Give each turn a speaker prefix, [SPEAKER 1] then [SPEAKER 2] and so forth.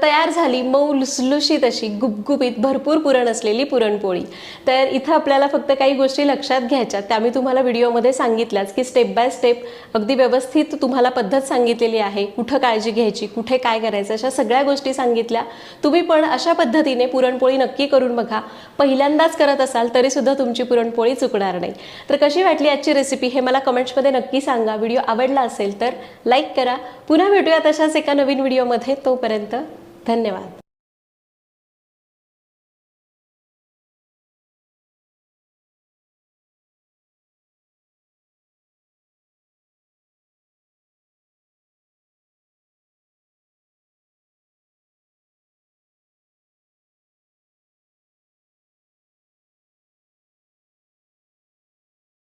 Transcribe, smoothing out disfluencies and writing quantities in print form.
[SPEAKER 1] तयार झाली मऊ लुसलुशीत अशी गुबगुबीत भरपूर पुरण असलेली पुरणपोळी। तर इथं आपल्याला फक्त काही गोष्टी लक्षात घ्यायच्या, त्या मी तुम्हाला व्हिडिओमध्ये सांगितल्याच की स्टेप बाय स्टेप अगदी व्यवस्थित तुम्हाला पद्धत सांगितलेली आहे, कुठं काळजी घ्यायची, कुठे काय करायचं, अशा सगळ्या गोष्टी सांगितल्या। तुम्ही पण अशा पद्धतीने पुरणपोळी नक्की करून बघा। पहिल्यांदाच करत असाल तरी सुद्धा तुमची पुरणपोळी चुकणार नाही। तर कशी वाटली आजची रेसिपी हे मला कमेंट्समध्ये नक्की सांगा। व्हिडिओ आवडला असेल तर लाईक करा। पुन्हा भेटूया तशाच एका नवीन व्हिडिओमध्ये, तोपर्यंत धन्यवाद।